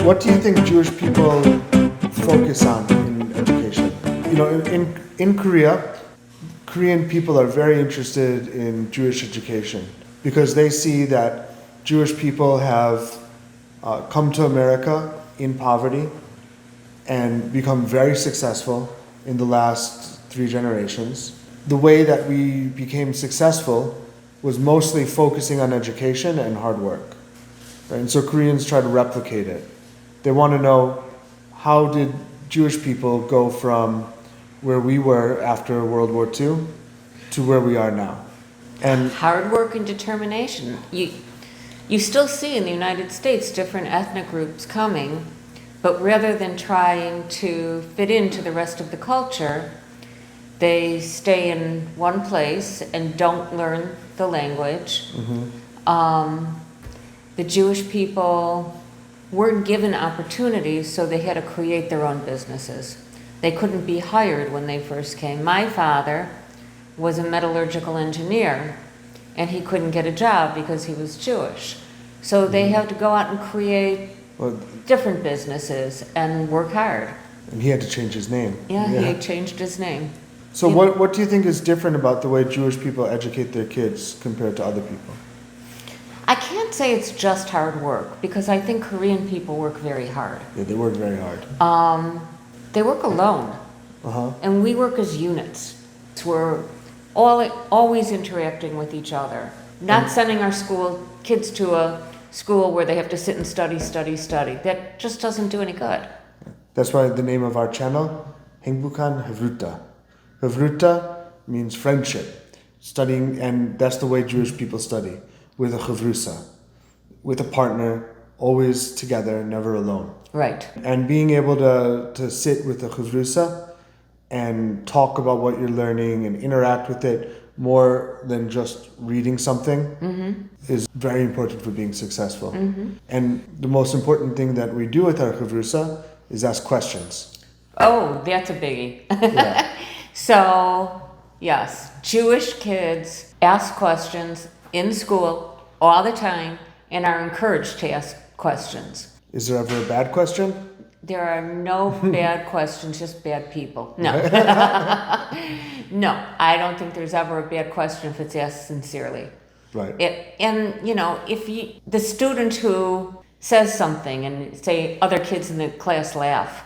What do you think Jewish people focus on in education? You know, in Korea, Korean people are very interested in Jewish education because they see that Jewish people have come to America in poverty and become very successful in the last 3 generations. The way that we became successful was mostly focusing on education and hard work. Right? And so Koreans try to replicate it. They want to know, how did Jewish people go from where we were after World War II to where we are now? And hard work and determination. You still see in the United States different ethnic groups coming, but rather than trying to fit into the rest of the culture, they stay in one place and don't learn the language. The Jewish people weren't given opportunities, so they had to create their own businesses. They couldn't be hired when they first came. My father was a metallurgical engineer, and he couldn't get a job because he was Jewish. So they had to go out and create different businesses and work hard. And he had to change his name. Yeah, he changed his name. So what do you think is different about the way Jewish people educate their kids compared to other people? I can't say it's just hard work, because I think Korean people work very hard. Yeah, they work very hard. They work alone, and we work as units. We're always interacting with each other. Not sending our kids to a school where they have to sit and study. That just doesn't do any good. That's why the name of our channel, 행복한 하브루타. Havruta means friendship, studying, and that's the way Jewish people study, with a chavrusa, with a partner, always together, never alone. Right. And being able to sit with the chavrusa and talk about what you're learning and interact with it more than just reading something is very important for being successful. And the most important thing that we do with our chavrusa is ask questions. Oh, that's a biggie. Yeah. So, yes, Jewish kids ask questions in school all the time and are encouraged to ask questions. Is there ever a bad question? There are no bad questions, just bad people. No. No, I don't think there's ever a bad question if it's asked sincerely. Right. If the student who says something and say other kids in the class laugh,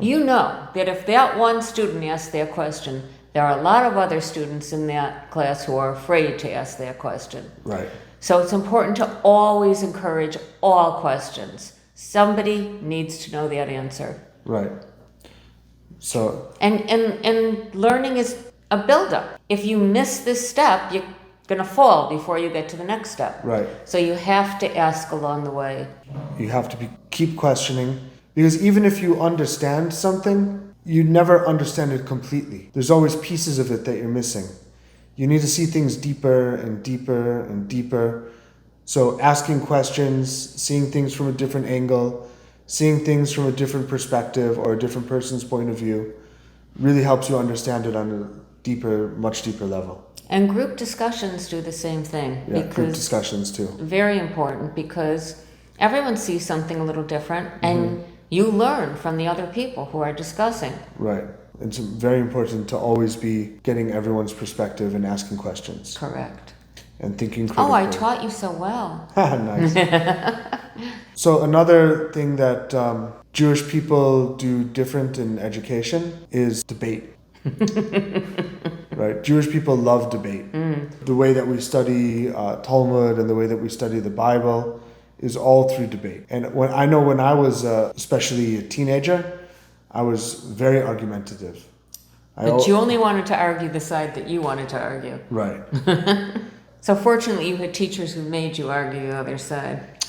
you know that if that one student asks that question, there are a lot of other students in that class who are afraid to ask that question. Right. So it's important to always encourage all questions. Somebody needs to know that answer. Right. So. And learning is a build-up. If you miss this step, you're gonna fall before you get to the next step. Right. So you have to ask along the way. You have to keep questioning, because even if you understand something, you never understand it completely. There's always pieces of it that you're missing. You need to see things deeper and deeper and deeper. So asking questions, seeing things from a different angle, seeing things from a different perspective or a different person's point of view really helps you understand it on a deeper, much deeper level. And group discussions do the same thing. Yeah, group discussions too. Very important, because everyone sees something a little different, and you learn from the other people who are discussing. Right. It's very important to always be getting everyone's perspective and asking questions. Correct. And thinking critically. Oh, I taught you so well. Nice. So another thing that Jewish people do different in education is debate. Right? Jewish people love debate. The way that we study Talmud and the way that we study the Bible is all through debate. And when I was especially a teenager, I was very argumentative. But you only wanted to argue the side that you wanted to argue. Right. So fortunately you had teachers who made you argue the other side.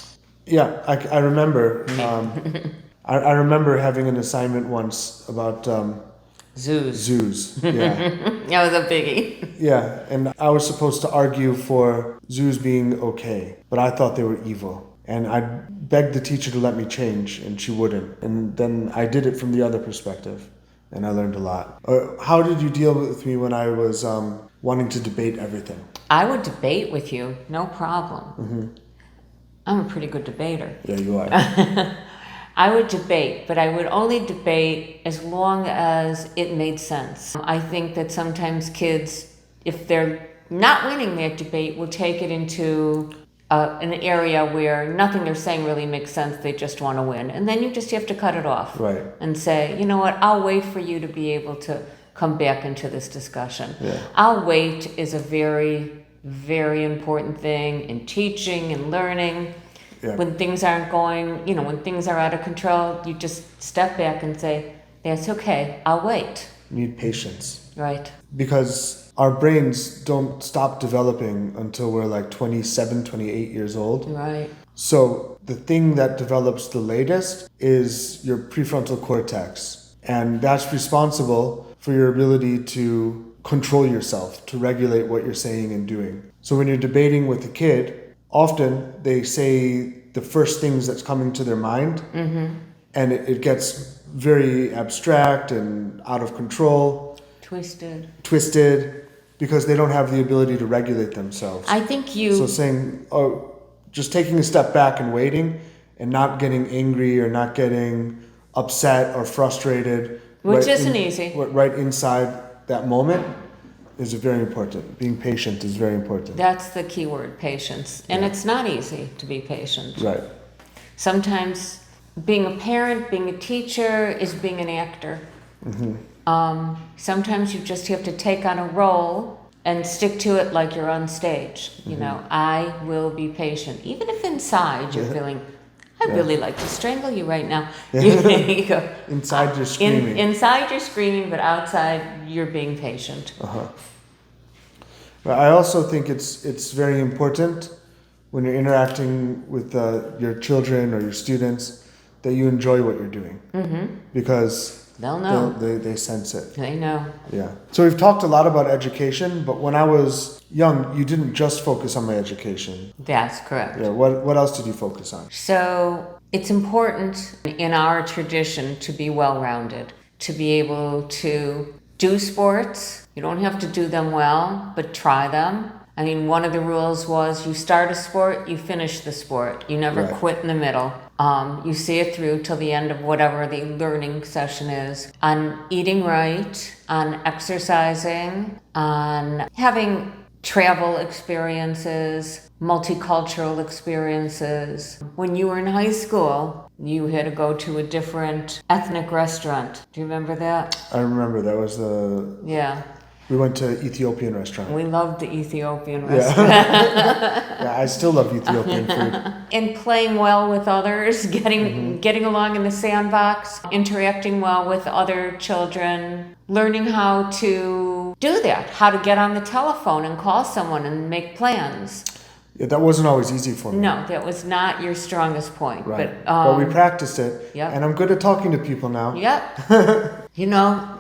Yeah, I remember. I remember having an assignment once about zoos. Yeah. That was a biggie. Yeah, and I was supposed to argue for zoos being okay, but I thought they were evil. And I begged the teacher to let me change, and she wouldn't. And then I did it from the other perspective, and I learned a lot. How did you deal with me when I was wanting to debate everything? I would debate with you, no problem. I'm a pretty good debater. Yeah, you are. I would debate, but I would only debate as long as it made sense. I think that sometimes kids, if they're not winning that debate, will take it into an area where nothing they're saying really makes sense. They just want to win. And then you just have to cut it off. Right. And say, you know what, I'll wait for you to be able to come back into this discussion. Yeah. I'll wait is a very, very important thing in teaching and learning. Yeah. When things aren't going, when things are out of control, you just step back and say, that's okay, I'll wait. You need patience. Right. Because our brains don't stop developing until we're like 27, 28 years old. Right. So the thing that develops the latest is your prefrontal cortex. And that's responsible for your ability to control yourself, to regulate what you're saying and doing. So when you're debating with a kid, often they say the first things that's coming to their mind, and it gets very abstract and out of control. Twisted, because they don't have the ability to regulate themselves. I think So saying, just taking a step back and waiting and not getting angry or not getting upset or frustrated. Which isn't easy. Right inside that moment is very important. Being patient is very important. That's the key word, patience. And it's not easy to be patient. Right. Sometimes being a parent, being a teacher is being an actor. Sometimes you just have to take on a role and stick to it like you're on stage. I will be patient. Even if inside you're feeling, I'd really like to strangle you right now. You go, Inside you're screaming. Inside you're screaming, but outside you're being patient. But I also think it's very important when you're interacting with your children or your students that you enjoy what you're doing. Because they'll know. They sense it. They know. Yeah. So we've talked a lot about education, but when I was young, you didn't just focus on my education. That's correct. Yeah. What else did you focus on? So it's important in our tradition to be well-rounded, to be able to do sports. You don't have to do them well, but try them. I mean, one of the rules was you start a sport, you finish the sport. You never quit in the middle. You see it through till the end of whatever the learning session is. On eating right, on exercising, on having travel experiences, multicultural experiences. When you were in high school, you had to go to a different ethnic restaurant. Do you remember that? I remember that was Yeah. We went to Ethiopian restaurant. We loved the Ethiopian restaurant. Yeah, I still love Ethiopian food. And playing well with others, getting along in the sandbox, interacting well with other children, learning how to do that, how to get on the telephone and call someone and make plans. Yeah, that wasn't always easy for me. No, that was not your strongest point. Right. But we practiced it. Yep. And I'm good at talking to people now. Yep.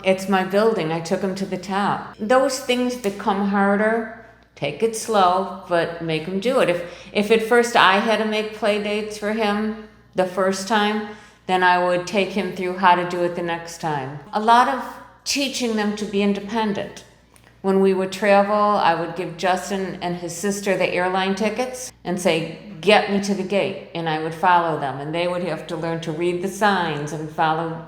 It's my building. I took them to the top. Those things that come harder, take it slow, but make him do it. If at first I had to make play dates for him the first time, then I would take him through how to do it the next time. A lot of teaching them to be independent. When we would travel, I would give Justin and his sister the airline tickets and say, get me to the gate, and I would follow them. And they would have to learn to read the signs and follow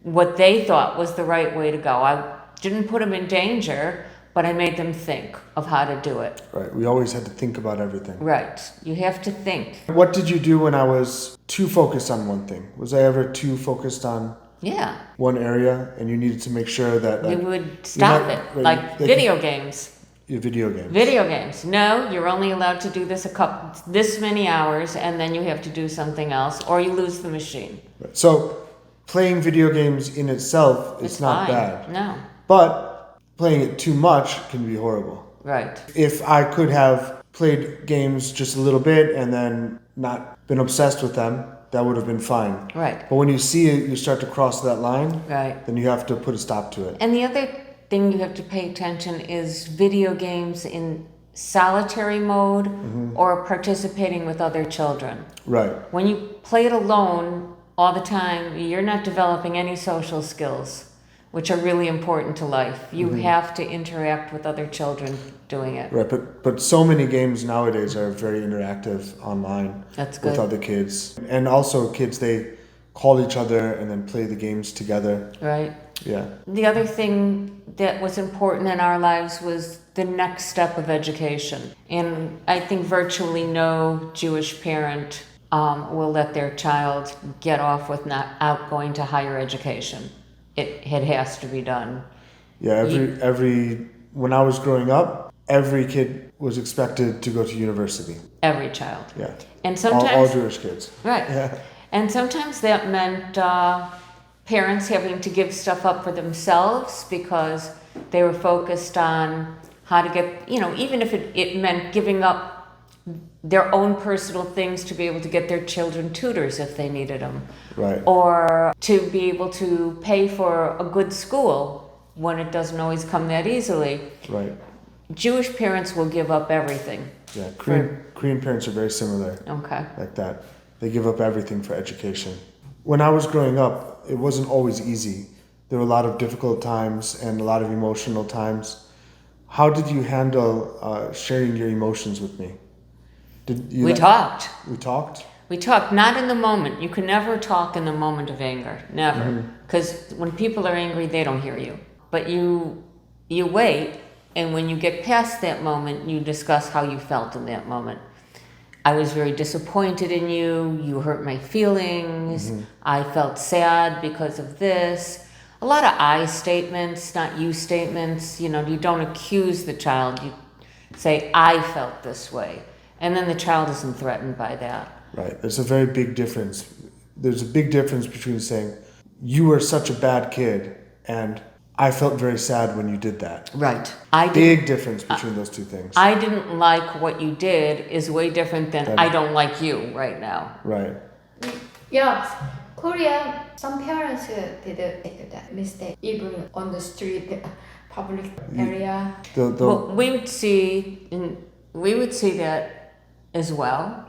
what they thought was the right way to go. I didn't put them in danger, but I made them think of how to do it. Right, we always had to think about everything. Right, you have to think. What did you do when I was too focused on one thing? Was I ever too focused on one area and you needed to make sure that... you would stop it, like video games. Video games. Video games. No, you're only allowed to do this many hours, and then you have to do something else, or you lose the machine. Right. So playing video games in itself is not fine. bad. No. But playing it too much can be horrible. Right. If I could have played games just a little bit and then not been obsessed with them, that would have been fine. Right. But when you see it, you start to cross that line. Right. Then you have to put a stop to it. And the other thing you have to pay attention is video games in solitary mode or participating with other children. Right. When you play it alone all the time, you're not developing any social skills, which are really important to life. You have to interact with other children doing it. Right, but so many games nowadays are very interactive online. That's good. With other kids. And also kids, they call each other and then play the games together. Right. Yeah. The other thing that was important in our lives was the next step of education. And I think virtually no Jewish parent will let their child get off without going to higher education. It has to be done. Yeah, when I was growing up, every kid was expected to go to university. Every child. Yeah. And sometimes all Jewish kids. Right. Yeah. And sometimes that meant parents having to give stuff up for themselves because they were focused on how to get, even if it meant giving up their own personal things to be able to get their children tutors if they needed them. Right. Or to be able to pay for a good school when it doesn't always come that easily. Right. Jewish parents will give up everything. Yeah, Korean parents are very similar. Okay. Like that. They give up everything for education. When I was growing up, it wasn't always easy. There were a lot of difficult times and a lot of emotional times. How did you handle sharing your emotions with me? We talked. We talked? We talk, not in the moment. You can never talk in the moment of anger. Never. Because when people are angry, they don't hear you. But you wait, and when you get past that moment, you discuss how you felt in that moment. I was very disappointed in you. You hurt my feelings. I felt sad because of this. A lot of I statements, not you statements. You don't accuse the child. You say, I felt this way. And then the child isn't threatened by that. Right. There's a very big difference. There's a big difference between saying, you were such a bad kid, and I felt very sad when you did that. Right. Big difference between those two things. I didn't like what you did is way different than I don't like you right now. Right. Yeah, Korea, some parents did that mistake, even on the street, public area. Well, we would see that as well,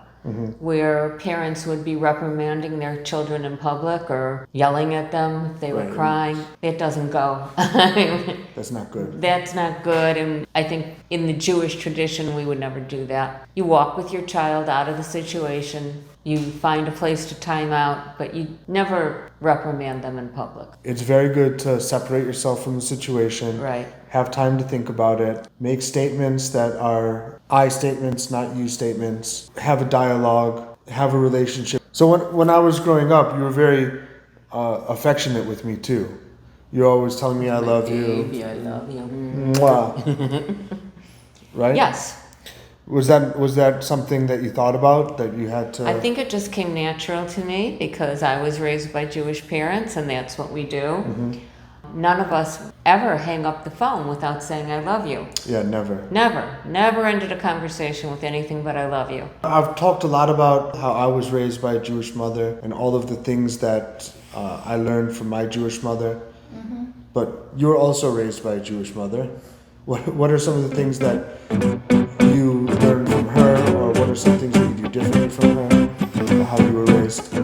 where parents would be reprimanding their children in public or yelling at them if they were crying. It doesn't go. That's not good. That's not good, and I think in the Jewish tradition we would never do that. You walk with your child out of the situation, you find a place to time out, but you never reprimand them in public. It's very good to separate yourself from the situation. Right. Have time to think about it. Make statements that are I statements, not you statements. Have a dialogue. Have a relationship. So when I was growing up, you were very affectionate with me too. You're always telling me I love you. Baby, I love you. Mwah. Right? Yes. Was that something that you thought about, that you had to? I think it just came natural to me because I was raised by Jewish parents and that's what we do. None of us ever hang up the phone without saying I love you. Yeah, never. Never ended a conversation with anything but I love you. I've talked a lot about how I was raised by a Jewish mother and all of the things that I learned from my Jewish mother. But you're also raised by a Jewish mother. What are some of the things that you learned from her, or what are some things that you do differently from her, or how you were raised?